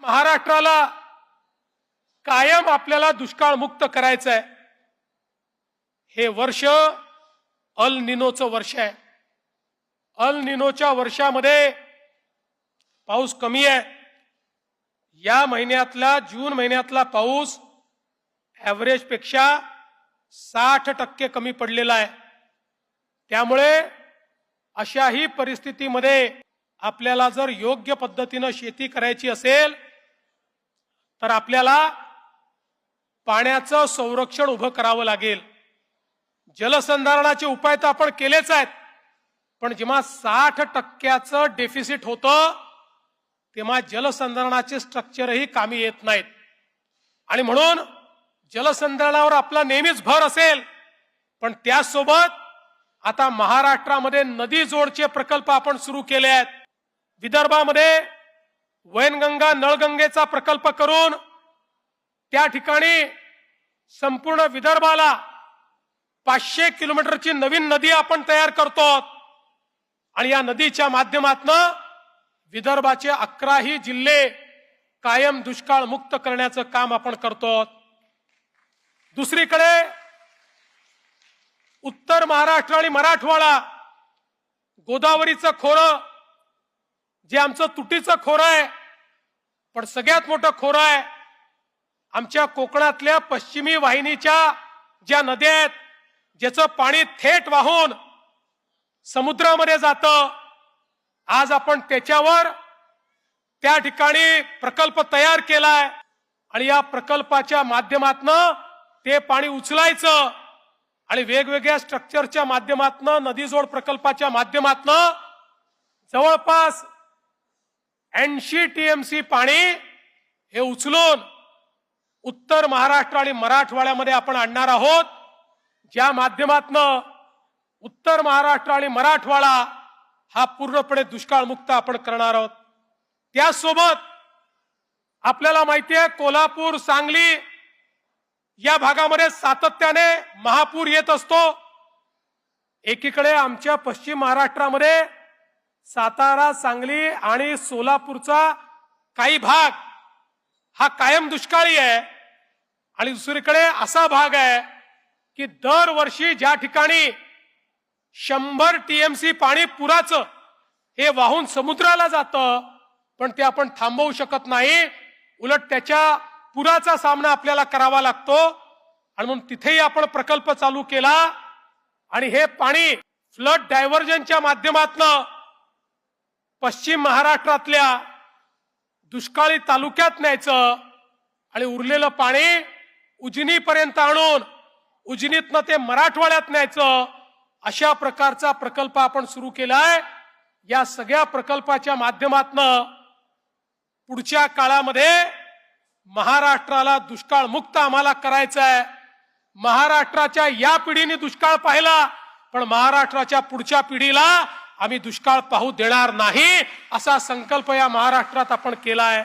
महाराष्ट्राला कायम आपल्याला दुष्काळ मुक्त करायचं आहे। हे वर्ष अल निनोचं वर्ष आहे। अल निनोच्या वर्षामध्ये पाऊस कमी आहे। या महिन्यातला जून महिन्यातला पाऊस ॲव्हरेज पेक्षा 60% कमी पडलेला आहे। त्यामुळे अशाही परिस्थितीमध्ये आपल्याला जर योग्य पद्धतीने शेती करायची असेल तर आपल्याला पाण्याचं संरक्षण उभं करावं लागेल। जलसंधारणाचे उपाय तर आपण केलेच आहेत, पण जेव्हा 60% डेफिसिट होतं तेव्हा जलसंधारणाचे स्ट्रक्चरही कामी येत नाहीत। आणि म्हणून जलसंधारणावर आपला नेहमीच भर असेल, पण त्यासोबत आता महाराष्ट्रामध्ये नदी जोडचे प्रकल्प आपण सुरू केले आहेत। विदर्भामध्ये वैनगंगा नळगंगेचा प्रकल्प करून त्या ठिकाणी संपूर्ण विदर्भाला 500 किलोमीटरची नवीन नदी आपण तयार करतो आणि या नदीच्या माध्यमातून विदर्भाचे 11ही जिल्हे कायम दुष्काळ मुक्त करण्याचं काम आपण करतो। दुसरीकडे उत्तर महाराष्ट्र आणि मराठवाडा गोदावरीचं खोरं जे आमचं तुटीचं खोरं आहे, पण सगळ्यात मोठं खोरं आहे आमच्या कोकणातल्या पश्चिमी वाहिनीच्या ज्या नद्या आहेत, ज्याचं पाणी थेट वाहून समुद्रामध्ये जातं। आज आपण त्याच्यावर त्या ठिकाणी प्रकल्प तयार केलाय आणि या प्रकल्पाच्या माध्यमातून ते पाणी उचलायचं आणि वेगवेगळ्या स्ट्रक्चरच्या माध्यमातून नदीजोड प्रकल्पाच्या माध्यमातून जवळपास 80 TMC पाणी हे उचलून उत्तर महाराष्ट्र आणि मराठवाड्यामध्ये आपण आणणार आहोत, ज्या माध्यमातून उत्तर महाराष्ट्र आणि मराठवाडा हा पूर्णपणे दुष्काळ मुक्त आपण करणार आहोत। त्यासोबत आपल्याला माहिती आहे कोल्हापूर सांगली या भागामध्ये सातत्याने महापूर येत असतो। एकीकडे आमच्या पश्चिम महाराष्ट्रामध्ये सातारा सांगली आणि सोलापूरचा काही भाग हा कायम दुष्काळी आहे आणि दुसरीकडे असा भाग आहे की दरवर्षी ज्या ठिकाणी 100 TMC पाणी पुराचं हे वाहून समुद्राला जातं, पण ते आपण थांबवू शकत नाही, उलट त्याच्या पुराचा सामना आपल्याला करावा लागतो। आणि म्हणून तिथेही आपण प्रकल्प चालू केला आणि हे पाणी फ्लड डायव्हर्जनच्या माध्यमातून पश्चिम महाराष्ट्रातल्या दुष्काळी तालुक्यात न्यायचं आणि उरलेलं पाणी उजनीपर्यंत आणून उजनीतनं ते मराठवाड्यात न्यायचं, अशा प्रकारचा प्रकल्प आपण सुरू केलाय। या सगळ्या प्रकल्पाच्या माध्यमातून पुढच्या काळामध्ये महाराष्ट्राला दुष्काळ मुक्त आम्हाला करायचं आहे। महाराष्ट्राच्या या पिढीने दुष्काळ पाहिला, पण महाराष्ट्राच्या पुढच्या पिढीला आम्ही दुष्काळ पाहू देणार नाही, असा संकल्प या महाराष्ट्रात आपण केलाय।